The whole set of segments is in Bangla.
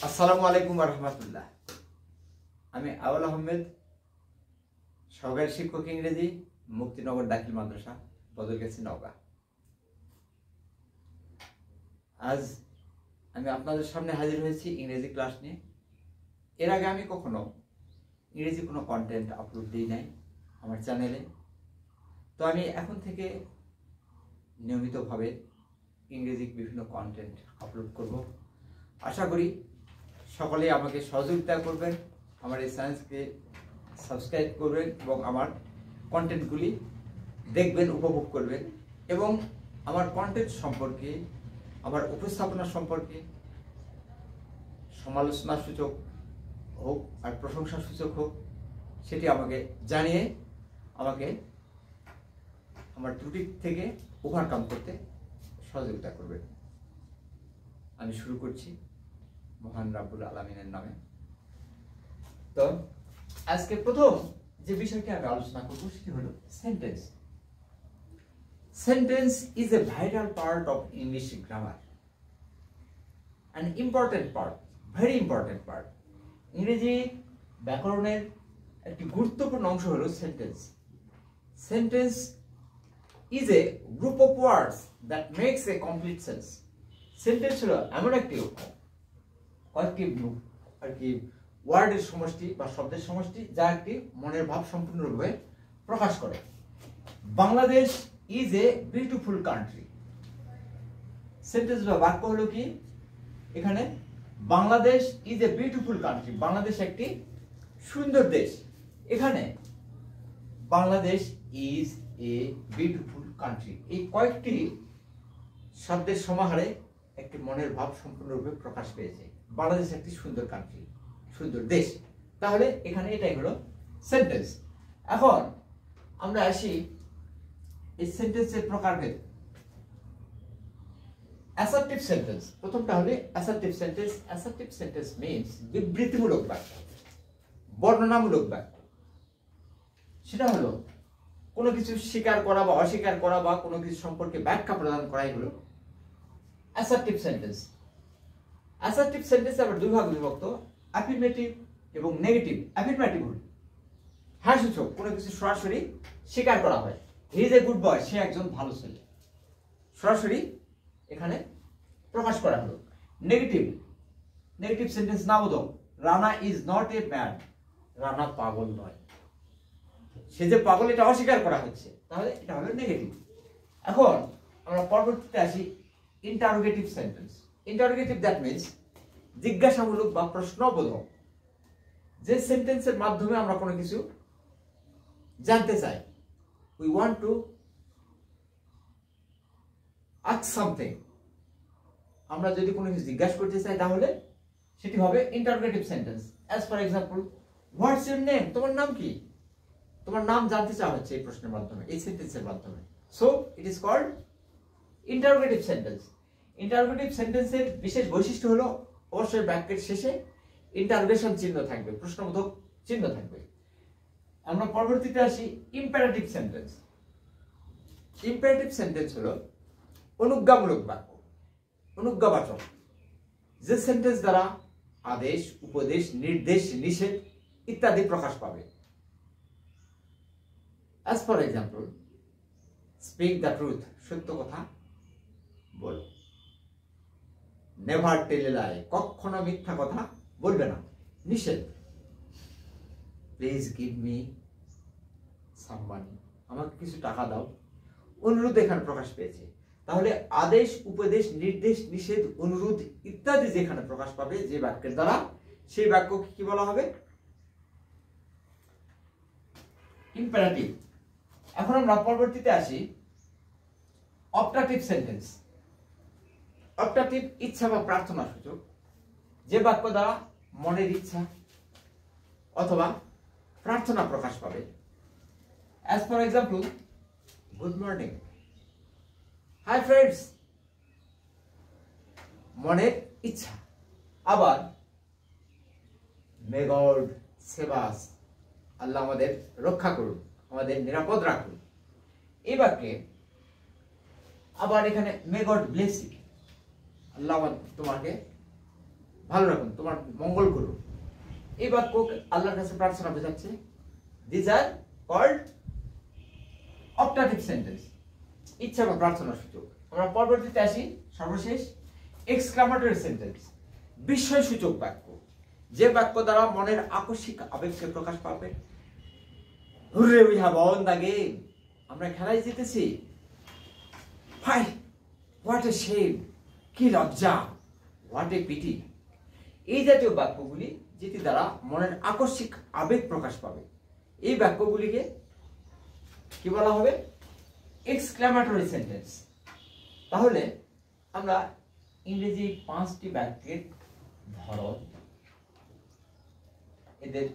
আসসালামু আলাইকুম রহমতুল্লাহ। আমি আউল আহমেদ, সহকারী শিক্ষক ইংরেজি, মুক্তিনগর দাখিল মাদ্রাসা, বদলগাছি, নওগাঁ। আজ আমি আপনাদের সামনে হাজির হয়েছি ইংরেজি ক্লাস নিয়ে। এর আগে আমি কখনো ইংরেজি কোনো কন্টেন্ট আপলোড দিই নাই আমার চ্যানেলে। তো আমি এখন থেকে নিয়মিতভাবে ইংরেজি বিভিন্ন কন্টেন্ট আপলোড করব। আশা করি সকলেই আমাকে সহযোগিতা করবেন, আমার এই চ্যানেলকে সাবস্ক্রাইব করবেন এবং আমার কন্টেন্টগুলি দেখবেন, উপভোগ করবেন এবং আমার কন্টেন্ট সম্পর্কে, আমার উপস্থাপনা সম্পর্কে সমালোচনা সূচক হোক আর প্রশংসা সূচক হোক, সেটি আমাকে জানিয়ে আমাকে আমার ত্রুটি থেকে ওভারকাম করতে সহযোগিতা করবেন। আমি শুরু করছি মহান রাব্বুল আলামিনের নামে। তো আজকে প্রথম যে বিষয়টি আমি আলোচনা করব সেটি হলো sentence. Sentence is a vital part of English grammar, an important part, very important part. ইংরেজি ব্যাকরণের একটি গুরুত্বপূর্ণ অংশ হলো sentence. Sentence is a group of words that makes a complete sense. Sentence হলো এমন একটি কয়েকটি আর কি ওয়ার্ডের সমষ্টি বা শব্দের সমষ্টি, যা একটি মনের ভাব সম্পূর্ণরূপে প্রকাশ করে। Bangladesh is a beautiful country. Sentence বা বাক্য হলো কি, এখানে Bangladesh is a beautiful country, Bangladesh একটি সুন্দর দেশ। এখানে Bangladesh is a beautiful country, এই কয়েকটি শব্দের সমাহারে একটি মনের ভাব সম্পূর্ণরূপে প্রকাশ পেয়েছে। বাংলাদেশ একটি সুন্দর কান্ট্রি, সুন্দর দেশ। তাহলে এখানে এটাই হলো সেন্টেন্স। এখন আমরা আসি এই সেন্টেন্সের প্রকারভেদ। অ্যাসার্টিভ সেন্টেন্স, প্রথমটা হলো assertive sentence. Assertive sentence means বিবৃতিমূলক বাক্য, বর্ণনামূলক বাক্য। সেটা হলো কোনো কিছু স্বীকার করা বা অস্বীকার করা বা কোনো কিছু সম্পর্কে ব্যাখ্যা প্রদান করাই হলো অ্যাসার্টিভ সেন্টেন্স। অ্যাসার্টিভ সেন্টেন্স আবার দুই ভাগে বিভক্ত, অ্যাফার্মেটিভ এবং নেগেটিভ। অ্যাফার্মেটিভ হল হ্যাঁ সূচক, কোনো কিছু সরাসরি স্বীকার করা হয়, he is a good boy, সে একজন ভালো ছেলে, সরাসরি এখানে প্রকাশ করা হলো। নেগেটিভ, নেগেটিভ সেন্টেন্স নাবোধক, Rana is not a mad, Rana পাগল নয়, সে যে পাগল এটা অস্বীকার করা হচ্ছে, তাহলে এটা হলো নেগেটিভ। এখন আমরা পরবর্তীতে আসি interrogative sentence. Interrogative that means জিজ্ঞাসামূলক বা প্রশ্নবোধক। যে সেন্টেন্সের মাধ্যমে আমরা কোনো কিছু জানতে চাই, we want to ask something, আমরা যদি কোনো কিছু জিজ্ঞাসা করতে চাই তাহলে সেটি হবে interrogative sentence. As for example, what's your name, তোমার নাম কি? তোমার নাম জানতে চাওয়া হচ্ছে এই প্রশ্নের মাধ্যমে, এই সেন্টেন্সের মাধ্যমে। So it is called interrogative sentence. Interrogative সেন্টেন্সের বিশেষ বৈশিষ্ট্য হলো অবশ্যই বাক্যের শেষে ইন্টারোগেশন চিহ্ন থাকবে, প্রশ্নবোধক চিহ্ন থাকবে। আমরা পরবর্তীতে আসি ইম্পারেটিভ সেন্টেন্স। ইম্পারেটিভ সেন্টেন্স হলো অনুজ্ঞামূলক বাক্য, অনুজ্ঞাবাচক। যে সেন্টেন্স দ্বারা আদেশ, উপদেশ, নির্দেশ, নিষেধ ইত্যাদি প্রকাশ পাবে। As for example, speak the truth, সত্য কথা বলো। নেভার টেল এ লাই, কখনো মিথ্যা কথা বলবে না, নিষেধ। প্লিজ গিভ মি সাম মানি, আমাকে কিছু টাকা দাও, অনুরোধ এখানে প্রকাশ পেয়েছে। তাহলে আদেশ, উপদেশ, নির্দেশ, নিষেধ, অনুরোধ ইত্যাদি যেখানে প্রকাশ পাবে যে বাক্যের দ্বারা, সেই বাক্যকে কি বলা হবে? ইম্পারেটিভ। এখন আমরা পরবর্তীতে আসি অপটাটিভ সেন্টেন্স। অপটাটিভ ইচ্ছা বা প্রার্থনা সূচক, যে বাক্য দ্বারা মনের ইচ্ছা অথবা প্রার্থনা প্রকাশ পাবে। As for example, good morning, hi friends, মনের ইচ্ছা। আবার মে গড সেভ আস, আল্লাহ আমাদের রক্ষা করুন, আমাদের নিরাপদ রাখুন। এই বাক্যে আবার এখানে মে গড ব্লেস ইউ, আল্লাহ তোমাকে ভালো রাখুন, তোমার মঙ্গল করুন। এই বাক্য আল্লাহর কাছে প্রার্থনা বোঝাচ্ছে। This are called optative sentence, ইচ্ছা বা প্রার্থনার সূচক। আমরা পরবর্তীতে আসি, সর্বশেষ এক্সক্লামেটরি সেন্টেন্স, বিস্ময় সূচক বাক্য, যে বাক্য দ্বারা মনের আকস্মিক আবেগকে প্রকাশ পাবে। Hurray, we have won the game, আমরা খেলায় জিতেছি। হাই, হোয়াট এ শেম, কি লজ্জা, হোয়াট এ পিটি। এই জাতীয় বাক্যগুলি যেটি দ্বারা মনের আকস্মিক আবেগ প্রকাশ পাবে, এই বাক্যগুলিকে কি বলা হবে? Exclamatory sentence. তাহলে আমরা ইংরেজি 5টি বাক্যের ধরন, এদের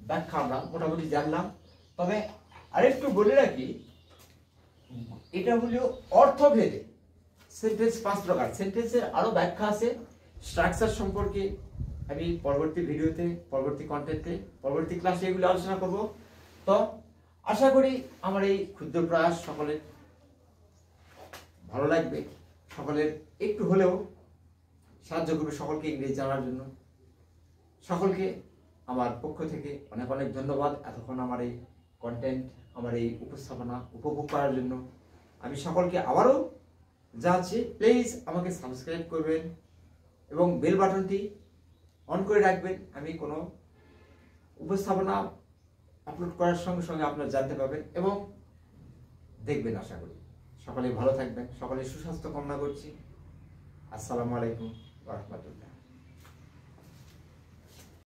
ব্যাখ্যা আমরা মোটামুটি জানলাম। তবে আরেকটু বলে রাখি, এটা হলো অর্থভেদে সেন্টেন্স 5 প্রকার। সেন্টেন্সের আরো ব্যাখ্যা আছে, স্ট্রাকচার সম্পর্কে আমি পরবর্তী ভিডিওতে, পরবর্তী কন্টেন্টে, পরবর্তী ক্লাসে এগুলো আলোচনা করব। তো আশা করি আমার এই ক্ষুদ্র প্রয়াস সকলের ভালো লাগবে, সকলের একটু হলেও সাহায্য করবে সকলকে ইংরেজি জানার জন্য। সকলকে আমার পক্ষ থেকে অনেক অনেক ধন্যবাদ এতক্ষণ আমার এই কন্টেন্ট, আমার এই উপস্থাপনা উপভোগ করার জন্য। আমি সকলকে আবারও জানাচ্ছি, প্লিজ আমাকে সাবস্ক্রাইব করবেন এবং বেল বাটনটি অন করে রাখবেন। আমি কোনো উপস্থাপনা আপলোড করার সঙ্গে সঙ্গে আপনারা জানতে পাবেন এবং দেখবেন। আশা করি সকলে ভালো থাকবেন, সকলে সুস্বাস্থ্য কামনা করছি। আসসালামু আলাইকুম ওয়া রাহমাতুল্লাহ।